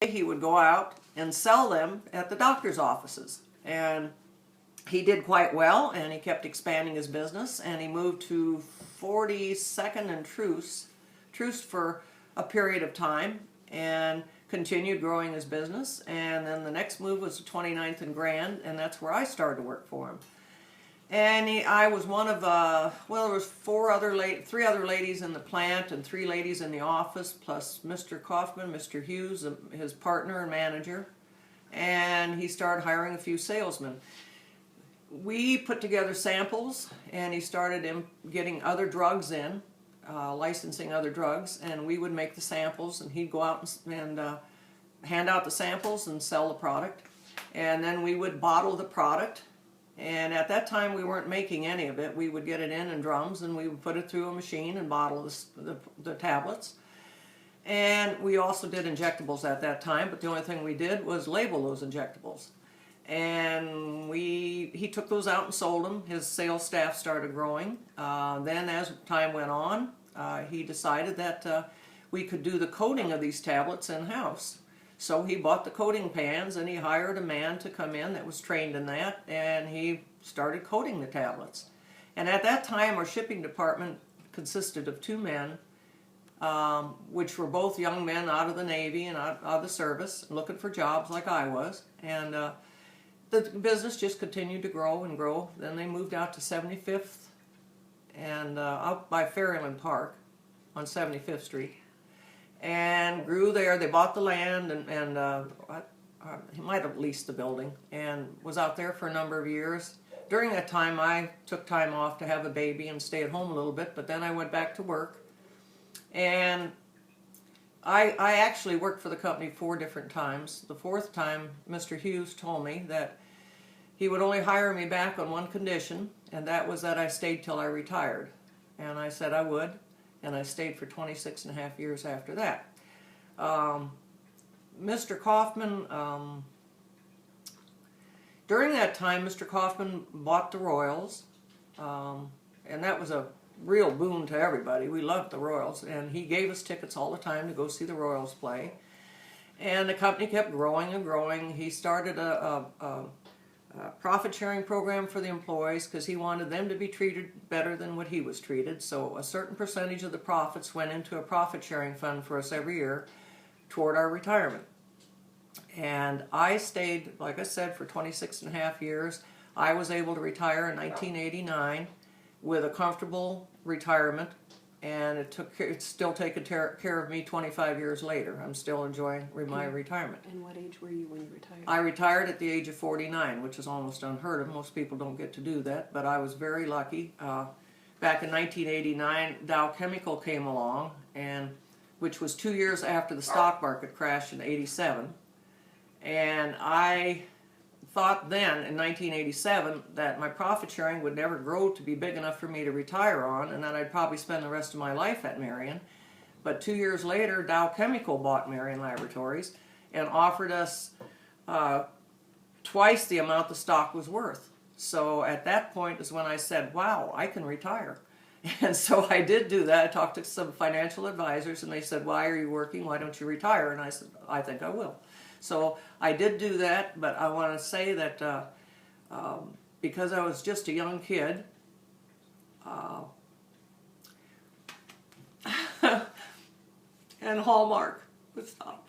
he would go out and sell them at the doctor's offices. And he did quite well, and he kept expanding his business, and he moved to 42nd and Troost for a period of time, and continued growing his business. And then the next move was 29th and Grand, and that's where I started to work for him. And I was one of, well, there was three other ladies in the plant and 3 ladies in the office, plus Mr. Kaufman, Mr. Hughes, his partner and manager. And he started hiring a few salesmen. We put together samples, and he started getting other drugs in, licensing other drugs, and we would make the samples, and he'd go out and hand out the samples and sell the product. And then we would bottle the product. And at that time, we weren't making any of it. We would get it in drums, and we would put it through a machine and bottle the tablets. And we also did injectables at that time, but the only thing we did was label those injectables. And he took those out and sold them. His sales staff started growing. Then as time went on, he decided that we could do the coating of these tablets in-house. So he bought the coating pans, and he hired a man to come in that was trained in that, and he started coating the tablets. And at that time, our shipping department consisted of 2 men, which were both young men out of the Navy and out of the service, looking for jobs like I was. And the business just continued to grow and grow. Then they moved out to 75th and out by Ferryland Park on 75th Street. And grew there. They bought the land, and he might have leased the building, and was out there for a number of years. During that time, I took time off to have a baby and stay at home a little bit, but then I went back to work. And I actually worked for the company 4 different times. The 4th time, Mr. Hughes told me that he would only hire me back on one condition, and that was that I stayed till I retired. And I said I would. And I stayed for 26.5 years after that. Mr. Kaufman, during that time, Mr. Kaufman bought the Royals, and that was a real boon to everybody. We loved the Royals, and he gave us tickets all the time to go see the Royals play. And the company kept growing and growing. He started a profit-sharing program for the employees because he wanted them to be treated better than what he was treated. So a certain percentage of the profits went into a profit-sharing fund for us every year toward our retirement. And I stayed, like I said, for 26.5 years. I was able to retire in 1989 with a comfortable retirement, and it's still taken care of me 25 years later. I'm still enjoying my retirement. And what age were you when you retired? I retired at the age of 49, which is almost unheard of. Most people don't get to do that, but I was very lucky. Back in 1989, Dow Chemical came along, which was 2 years after the stock market crashed in '87. And I thought then, in 1987, that my profit sharing would never grow to be big enough for me to retire on, and that I'd probably spend the rest of my life at Marion. But 2 years later, Dow Chemical bought Marion Laboratories and offered us twice the amount the stock was worth. So at that point is when I said, wow, I can retire. And so I did do that. I talked to some financial advisors, and they said, why are you working? Why don't you retire? And I said, I think I will. So I did do that, but I want to say that because I was just a young kid, and Hallmark would stop.